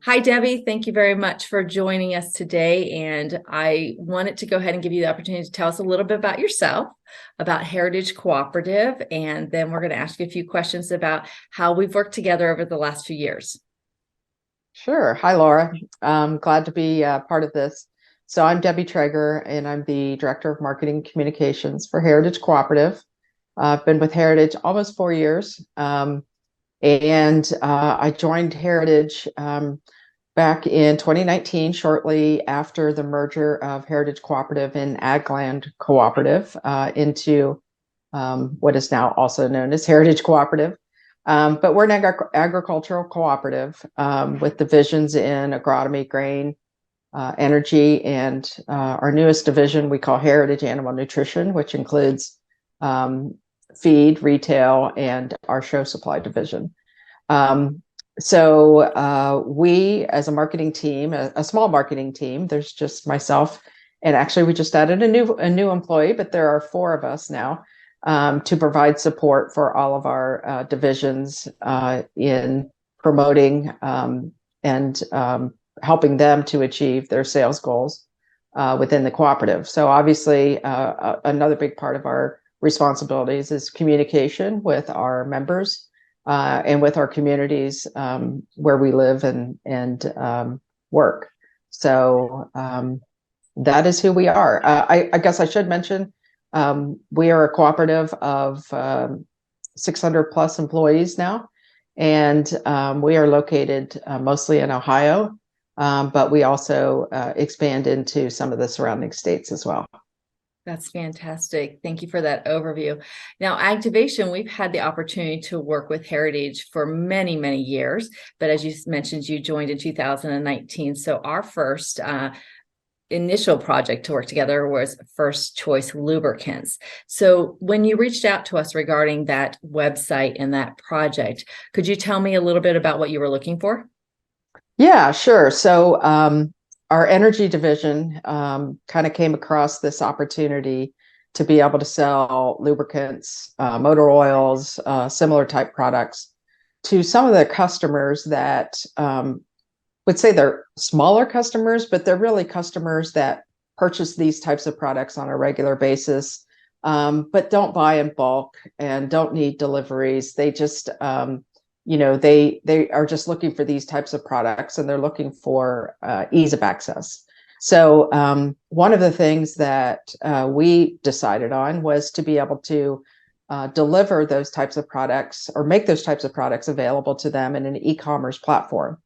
Hi, Debbie. Thank you very much for joining us today. And I wanted to go ahead and give you the opportunity to tell us a little bit about yourself, about Heritage Cooperative, and then we're going to ask you a few questions about how we've worked together over the last few years. Sure. Hi, Laura. I'm glad to be part of this. So I'm Debbie Trager, and I'm the Director of Marketing Communications for Heritage Cooperative. I've been with Heritage almost 4 years, and I joined Heritage back in 2019, shortly after the merger of Heritage Cooperative and Agland Cooperative into what is now also known as Heritage Cooperative. But we're an agricultural cooperative with divisions in agronomy, grain, energy, and our newest division we call Heritage Animal Nutrition, which includes feed, retail, and our show supply division. So we, as a marketing team, a small marketing team, there's just myself, and actually we just added a new employee, but there are four of us now. To provide support for all of our divisions in promoting and helping them to achieve their sales goals within the cooperative. So obviously, another big part of our responsibilities is communication with our members and with our communities where we live and work. So that is who we are. I guess I should mention, we are a cooperative of 600 plus employees now, and we are located mostly in Ohio, but we also expand into some of the surrounding states as well. That's fantastic. Thank you for that overview. Now, Agtivation, we've had the opportunity to work with Heritage for many, many years, but as you mentioned, you joined in 2019. So our first initial project to work together was First Choice Lubricants. So when you reached out to us regarding that website and that project, could you tell me a little bit about what you were looking for? Yeah, sure. So our energy division kind of came across this opportunity to be able to sell lubricants, motor oils, similar type products to some of the customers that would say they're smaller customers, but they're really customers that purchase these types of products on a regular basis, but don't buy in bulk and don't need deliveries. They just, they are just looking for these types of products, and they're looking for ease of access. So one of the things that we decided on was to be able to deliver those types of products or make those types of products available to them in an e-commerce platform.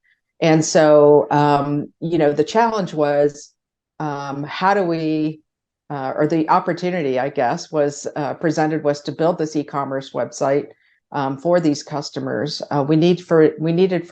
And so, the challenge was, how do we, or the opportunity, I guess, was presented was to build this e-commerce website for these customers. We needed for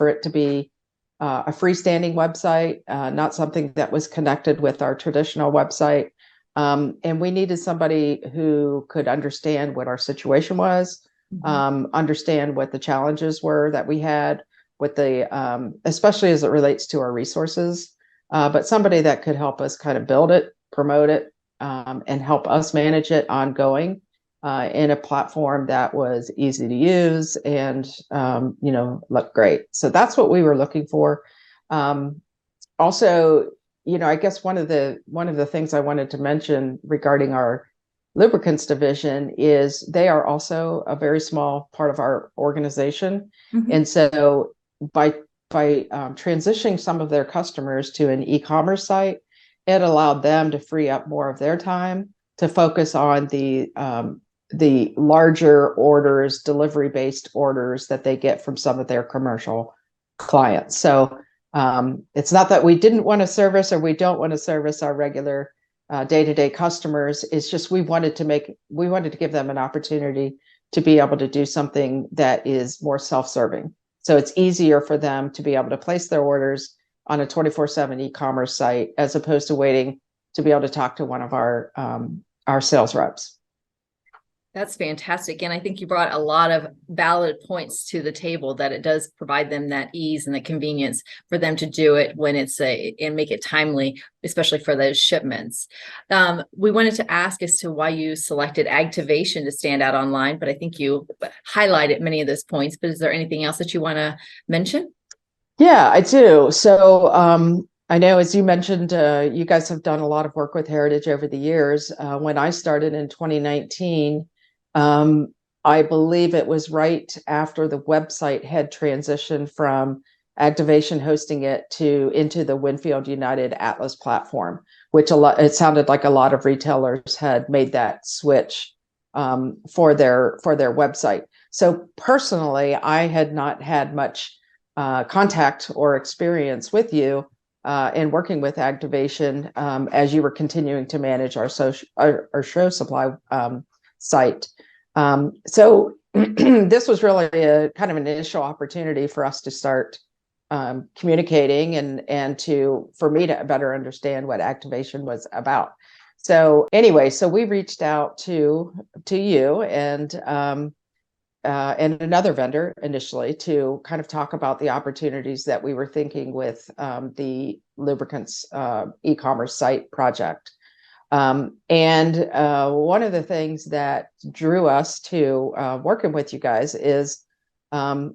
it to be a freestanding website, not something that was connected with our traditional website. And we needed somebody who could understand what our situation was, understand what the challenges were that we had, with the especially as it relates to our resources, but somebody that could help us kind of build it, promote it, and help us manage it ongoing in a platform that was easy to use and look great. So that's what we were looking for. Also, I guess one of the things I wanted to mention regarding our lubricants division is they are also a very small part of our organization, and so by transitioning some of their customers to an e-commerce site, it allowed them to free up more of their time to focus on the larger orders, delivery-based orders that they get from some of their commercial clients. So it's not that we didn't want to service or we don't want to service our regular day-to-day customers. It's just we wanted to give them an opportunity to be able to do something that is more self-serving. So it's easier for them to be able to place their orders on a 24/7 e-commerce site as opposed to waiting to be able to talk to one of our sales reps. That's fantastic. And I think you brought a lot of valid points to the table, that it does provide them that ease and the convenience for them to do it when it's and make it timely, especially for those shipments. We wanted to ask as to why you selected Agtivation to stand out online, but I think you highlighted many of those points. But is there anything else that you want to mention? Yeah, I do. So I know, as you mentioned, you guys have done a lot of work with Heritage over the years. When I started in 2019, um, I believe it was right after the website had transitioned from Activation hosting it to into the Winfield United Atlas platform, which it sounded like a lot of retailers had made that switch for their website. So personally, I had not had much contact or experience with you in working with Activation as you were continuing to manage our show supply site. So this was really a kind of an initial opportunity for us to start communicating and for me to better understand what Activation was about. So anyway, so we reached out to you and another vendor initially to kind of talk about the opportunities that we were thinking with the Lubricants e-commerce site project. And one of the things that drew us to working with you guys is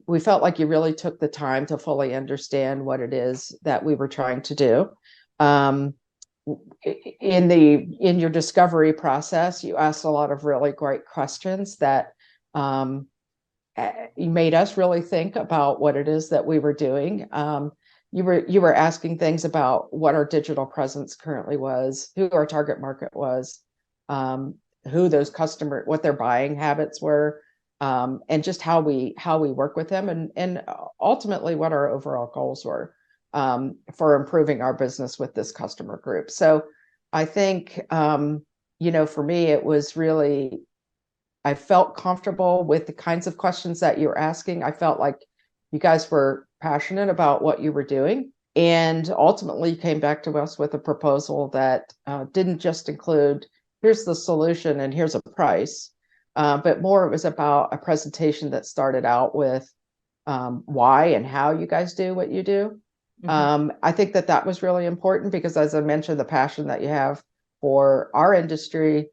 we felt like you really took the time to fully understand what it is that we were trying to do. Um, in your discovery process, you asked a lot of really great questions that you made us really think about what it is that we were doing. You were asking things about what our digital presence currently was, who our target market was, who those what their buying habits were, and just how we work with them, and ultimately what our overall goals were for improving our business with this customer group. So I think for me, it was really, I felt comfortable with the kinds of questions that you were asking. I felt like you guys were passionate about what you were doing. And ultimately came back to us with a proposal that didn't just include, here's the solution and here's a price, but more it was about a presentation that started out with why and how you guys do what you do. I think that was really important because, as I mentioned, the passion that you have for our industry,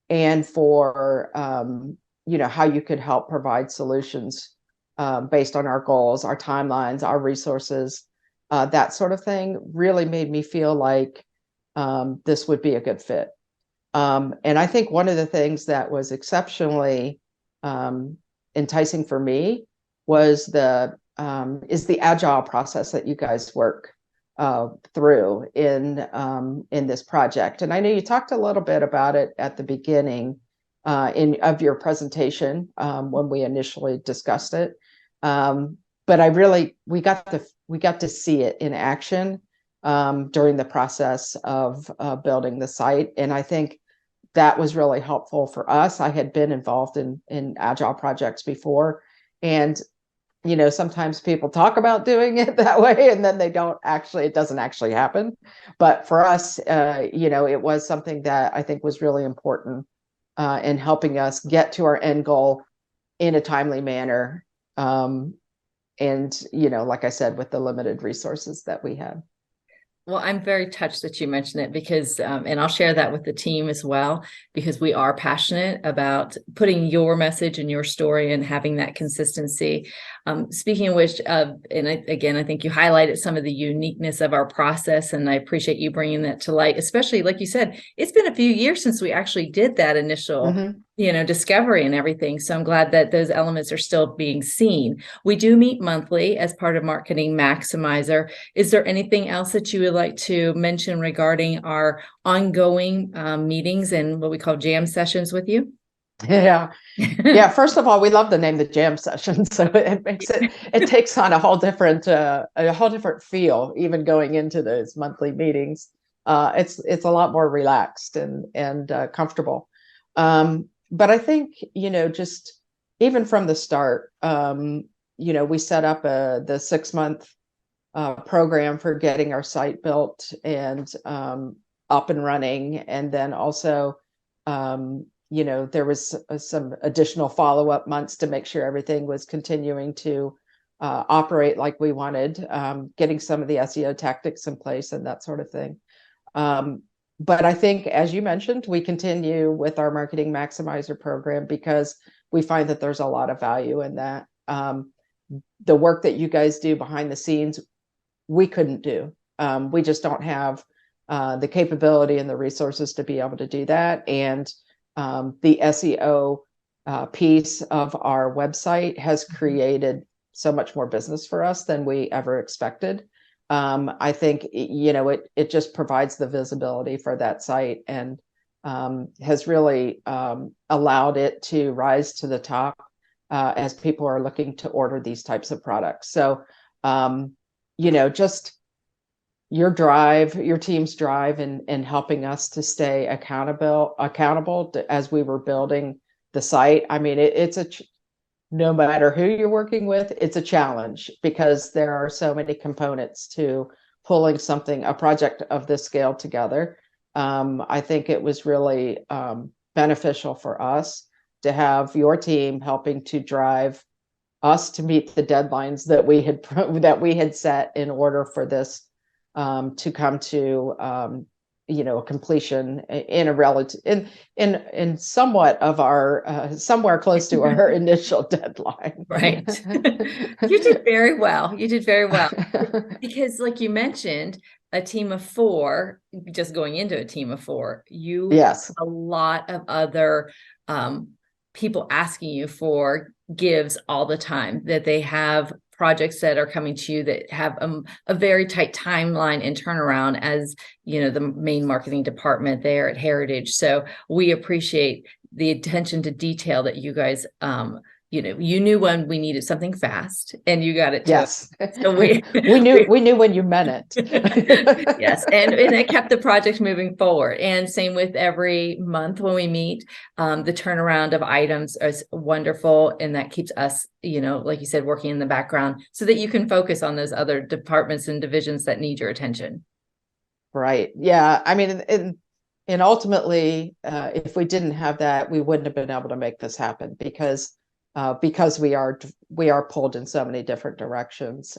and for how you could help provide solutions based on our goals, our timelines, our resources, that sort of thing really made me feel like this would be a good fit. And I think one of the things that was exceptionally enticing for me was the agile process that you guys work through in this project. And I know you talked a little bit about it at the beginning of your presentation when we initially discussed it. But we got to see it in action during the process of building the site, and I think that was really helpful for us. I had been involved in agile projects before, and sometimes people talk about doing it that way and then it doesn't actually happen. But for us, it was something that I think was really important in helping us get to our end goal in a timely manner. And, like I said, with the limited resources that we had. Well, I'm very touched that you mentioned it because, and I'll share that with the team as well, because we are passionate about putting your message and your story and having that consistency. Speaking of which, again, I think you highlighted some of the uniqueness of our process, and I appreciate you bringing that to light, especially like you said, it's been a few years since we actually did that initial discovery and everything. So I'm glad that those elements are still being seen. We do meet monthly as part of Marketing Maximizer. Is there anything else that you would like to mention regarding our ongoing meetings and what we call jam sessions with you? Yeah. Yeah. First of all, we love the name, the jam session. So it takes on a whole different feel, even going into those monthly meetings. It's a lot more relaxed and comfortable. But I think, just even from the start, we set up the 6-month program for getting our site built and up and running. And then also, there was some additional follow-up months to make sure everything was continuing to operate like we wanted, getting some of the SEO tactics in place and that sort of thing. But I think, as you mentioned, we continue with our Marketing Maximizer program because we find that there's a lot of value in that. the work that you guys do behind the scenes, we couldn't do. We just don't have the capability and the resources to be able to do that. And the SEO piece of our website has created so much more business for us than we ever expected. I think, it just provides the visibility for that site, and has really allowed it to rise to the top as people are looking to order these types of products. So, just your drive, your team's drive in helping us to stay accountable as we were building the site. I mean, it's no matter who you're working with, it's a challenge because there are so many components to pulling a project of this scale together. I think it was really beneficial for us to have your team helping to drive us to meet the deadlines that we had set in order for this to come to a completion in a relative in somewhat of our somewhere close to our initial deadline. Right. You did very well. You did very well. Because like you mentioned, a team of 4, just going into a team of 4, you Yes. have a lot of other people asking you for gives all the time, that they have projects that are coming to you that have a very tight timeline and turnaround as, the main marketing department there at Heritage. So we appreciate the attention to detail that you guys, you knew when we needed something fast and you got it to Yes. us. So we knew when you meant it. Yes. And it kept the project moving forward. And same with every month when we meet, the turnaround of items is wonderful. And that keeps us, like you said, working in the background so that you can focus on those other departments and divisions that need your attention. Right. Yeah. I mean, and ultimately, if we didn't have that, we wouldn't have been able to make this happen because we are pulled in so many different directions.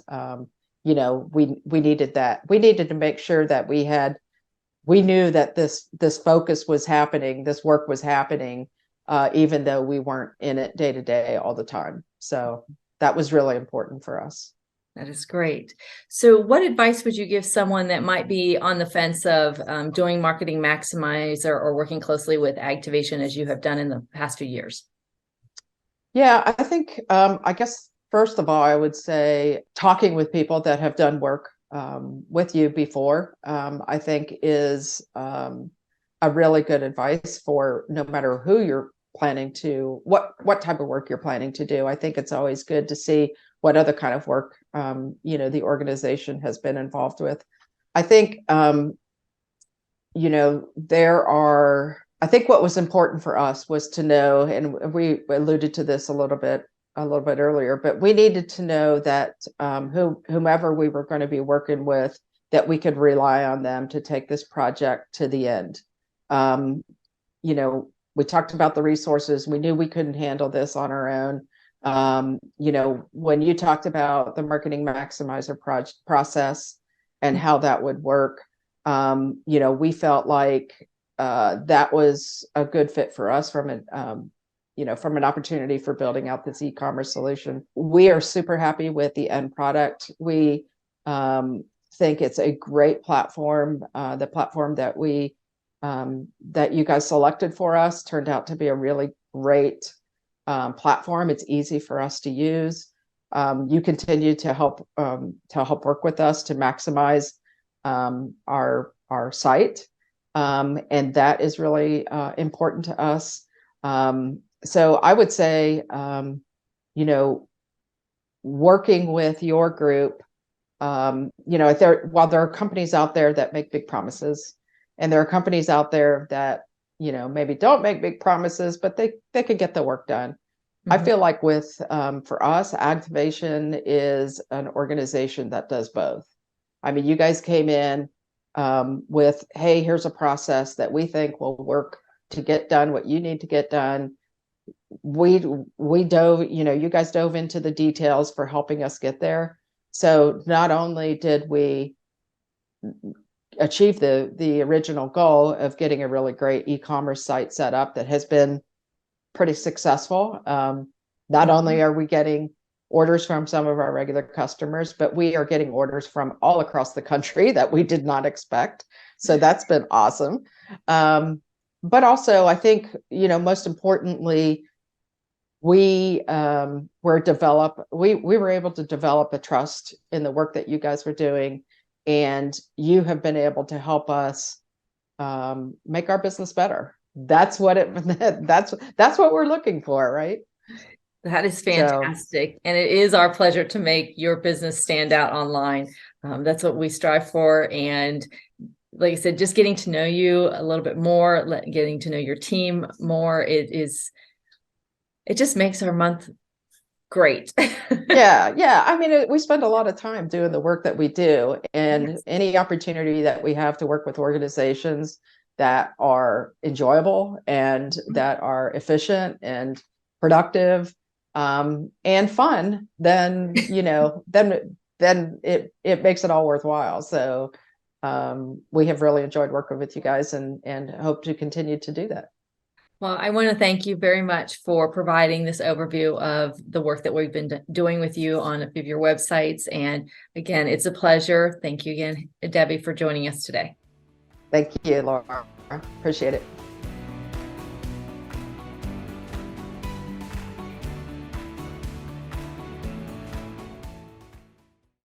We needed that. We needed to make sure that we knew that this focus was happening, this work was happening, even though we weren't in it day to day all the time. So that was really important for us. That is great. So what advice would you give someone that might be on the fence of doing Marketing Maximize or working closely with Agtivation as you have done in the past few years? Yeah, I think, I guess, first of all, I would say talking with people that have done work with you before, I think is a really good advice for no matter who you're planning to, what type of work you're planning to do. I think it's always good to see what other kind of work, the organization has been involved with. I think, I think what was important for us was to know, and we alluded to this a little bit earlier, but we needed to know that whomever we were going to be working with, that we could rely on them to take this project to the end. We talked about the resources. We knew we couldn't handle this on our own. When you talked about the Marketing Maximizer process and how that would work, we felt like that was a good fit for us from an opportunity for building out this e-commerce solution. We are super happy with the end product. We think it's a great platform. The platform that that you guys selected for us turned out to be a really great platform. It's easy for us to use. You continue to help work with us to maximize our site. And that is really important to us. So I would say, working with your group, while there are companies out there that make big promises, and there are companies out there that, maybe don't make big promises, but they could get the work done. Mm-hmm. I feel like for us, Agtivation is an organization that does both. I mean, you guys came in with, hey, here's a process that we think will work to get done what you need to get done. We dove, you guys dove into the details for helping us get there. So not only did we achieve the original goal of getting a really great e-commerce site set up that has been pretty successful, not only are we getting orders from some of our regular customers, but we are getting orders from all across the country that we did not expect. So that's been awesome. But also, I think, most importantly, we were able to develop a trust in the work that you guys were doing, and you have been able to help us make our business better. That's what that's what we're looking for, right? That is fantastic. And it is our pleasure to make your business stand out online. That's what we strive for. And like I said, just getting to know you a little bit more, getting to know your team more, it just makes our month great. Yeah. I mean, we spend a lot of time doing the work that we do, and yes, any opportunity that we have to work with organizations that are enjoyable and that are efficient and productive, and fun, then then it makes it all worthwhile. So we have really enjoyed working with you guys, and hope to continue to do that. Well, I want to thank you very much for providing this overview of the work that we've been doing with you on a few of your websites. And again, it's a pleasure. Thank you again, Debbie, for joining us today. Thank you, Laura. Appreciate it.